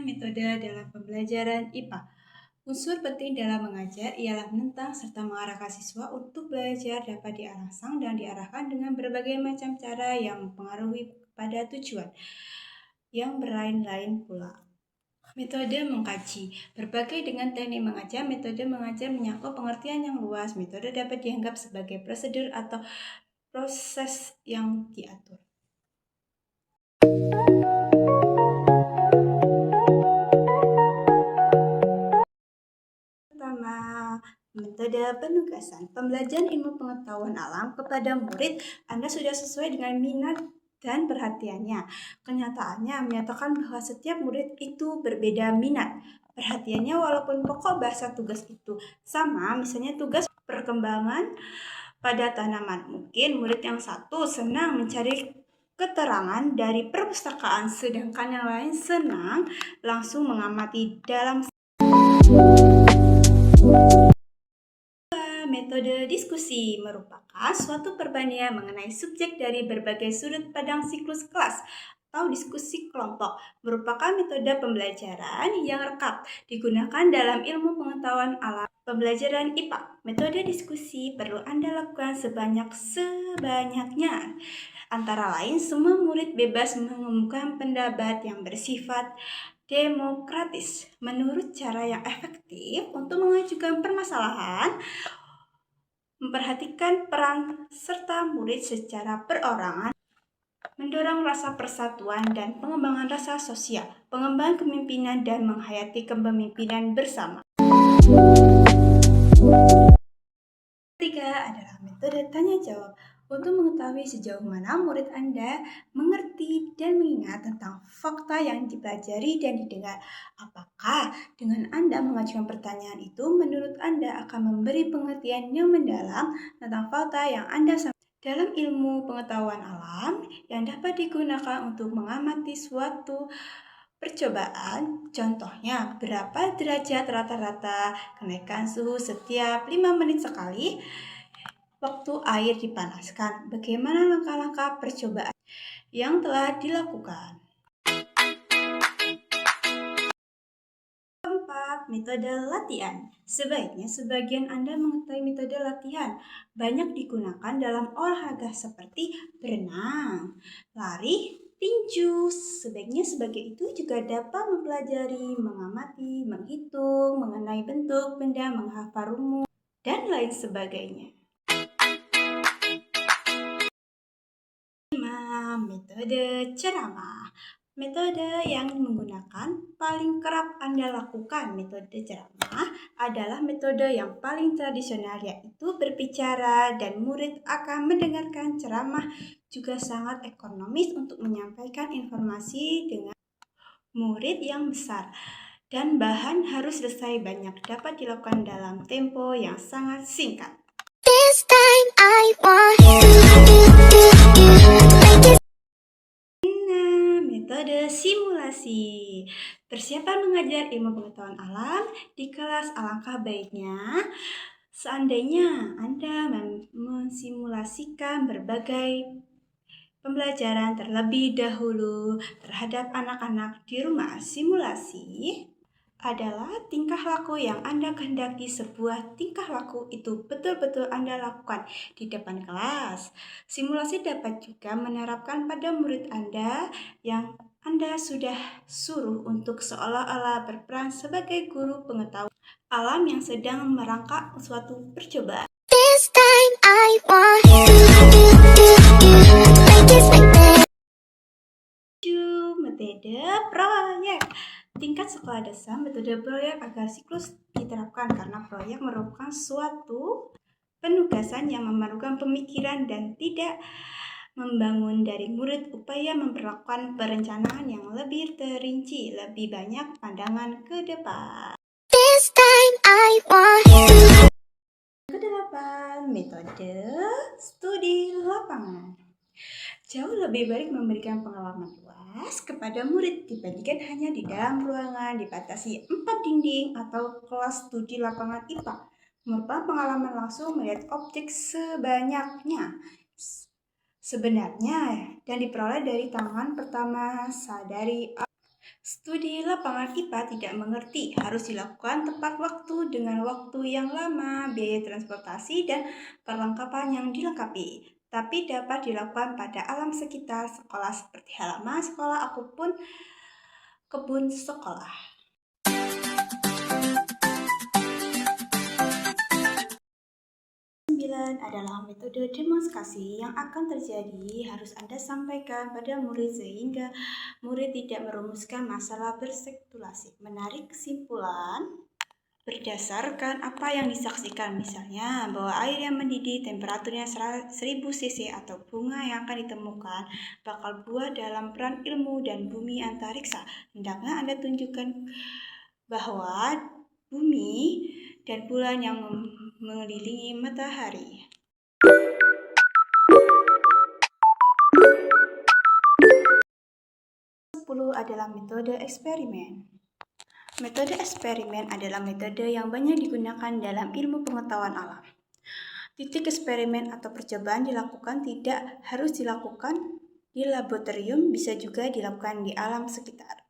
metode dalam pembelajaran IPA. Unsur penting dalam mengajar ialah menentang serta mengarahkan siswa untuk belajar dapat dirangsang dan diarahkan dengan berbagai macam cara yang mempengaruhi pada tujuan yang berlain-lain pula. Metode mengkaji. Berbagai dengan teknik mengajar, metode mengajar menyangkut pengertian yang luas. Metode dapat dianggap sebagai prosedur atau proses yang diatur. Pertama, metode penugasan. Pembelajaran ilmu pengetahuan alam kepada murid Anda sudah sesuai dengan minat dan perhatiannya. Kenyataannya menyatakan bahwa setiap murid itu berbeda minat. Perhatiannya walaupun pokok bahasa tugas itu sama, misalnya tugas perkembangan pada tanaman. Mungkin murid yang satu senang mencari keterangan dari perpustakaan, sedangkan yang lain senang langsung mengamati dalam. Metode diskusi merupakan suatu perbandingan mengenai subjek dari berbagai sudut pandang siklus kelas atau diskusi kelompok. Merupakan metode pembelajaran yang rekap digunakan dalam ilmu pengetahuan alam pembelajaran IPA. Metode diskusi perlu Anda lakukan sebanyak-banyaknya. Antara lain, semua murid bebas mengemukakan pendapat yang bersifat demokratis menurut cara yang efektif untuk mengajukan permasalahan, memperhatikan peran serta murid secara perorangan, mendorong rasa persatuan dan pengembangan rasa sosial, pengembangan kepemimpinan dan menghayati kepemimpinan bersama. Ketiga adalah metode tanya jawab. Untuk mengetahui sejauh mana murid Anda mengerti dan mengingat tentang fakta yang dipelajari dan didengar. Apakah dengan Anda mengajukan pertanyaan itu, menurut Anda akan memberi pengertian yang mendalam tentang fakta yang Anda sampaikan? Dalam ilmu pengetahuan alam yang dapat digunakan untuk mengamati suatu percobaan, contohnya berapa derajat rata-rata kenaikan suhu setiap 5 menit sekali, waktu air dipanaskan, bagaimana langkah-langkah percobaan yang telah dilakukan. Keempat, metode latihan. Sebaiknya sebagian Anda mengetahui metode latihan. Banyak digunakan dalam olahraga seperti berenang, lari, tinju. Sebaiknya sebagai itu juga dapat mempelajari, mengamati, menghitung, mengenai bentuk benda, menghafal rumus, dan lain sebagainya. Metode ceramah. Metode yang menggunakan paling kerap Anda lakukan. Metode ceramah adalah metode yang paling tradisional, yaitu berbicara dan murid akan mendengarkan ceramah. Juga sangat ekonomis untuk menyampaikan informasi dengan murid yang besar. Dan bahan harus selesai banyak, dapat dilakukan dalam tempo yang sangat singkat. This time I want metode simulasi. Persiapan mengajar ilmu pengetahuan alam di kelas. Alangkah baiknya seandainya Anda mensimulasikan berbagai pembelajaran terlebih dahulu terhadap anak-anak di rumah. Simulasi adalah tingkah laku yang Anda kehendaki sebuah tingkah laku itu betul-betul Anda lakukan di depan kelas. Simulasi dapat juga menerapkan pada murid Anda yang Anda sudah suruh untuk seolah-olah berperan sebagai guru pengetahuan alam yang sedang merangkak suatu percobaan. This time I want metode proyek. Tingkat sekolah dasar, metode proyek agar siklus diterapkan karena proyek merupakan suatu penugasan yang memerlukan pemikiran dan tidak membangun dari murid upaya memperlakukan perencanaan yang lebih terinci, lebih banyak pandangan ke depan. This time I want. Kedelapan, metode studi lapangan. Jauh lebih baik memberikan pengalaman luas kepada murid dibandingkan hanya di dalam ruangan dibatasi 4 dinding atau kelas studi lapangan IPA. Merupakan pengalaman langsung melihat objek sebanyaknya sebenarnya dan diperoleh dari tangan pertama sadari Studi lapangan IPA tidak mengerti harus dilakukan tepat waktu dengan waktu yang lama, biaya transportasi, dan perlengkapan yang dilengkapi. Tapi dapat dilakukan pada alam sekitar sekolah seperti halaman sekolah ataupun kebun sekolah. 9 adalah metode demonstrasi yang akan terjadi harus Anda sampaikan pada murid sehingga murid tidak merumuskan masalah berspekulasi. Menarik kesimpulan berdasarkan apa yang disaksikan, misalnya bahwa air yang mendidih temperaturnya 1000 cc atau bunga yang akan ditemukan bakal buah dalam peran ilmu dan bumi antariksa. Hendaknya Anda tunjukkan bahwa bumi dan bulan yang mengelilingi matahari. 10 adalah metode eksperimen. Metode eksperimen adalah metode yang banyak digunakan dalam ilmu pengetahuan alam. Titik eksperimen atau percobaan dilakukan tidak harus dilakukan di laboratorium, bisa juga dilakukan di alam sekitar.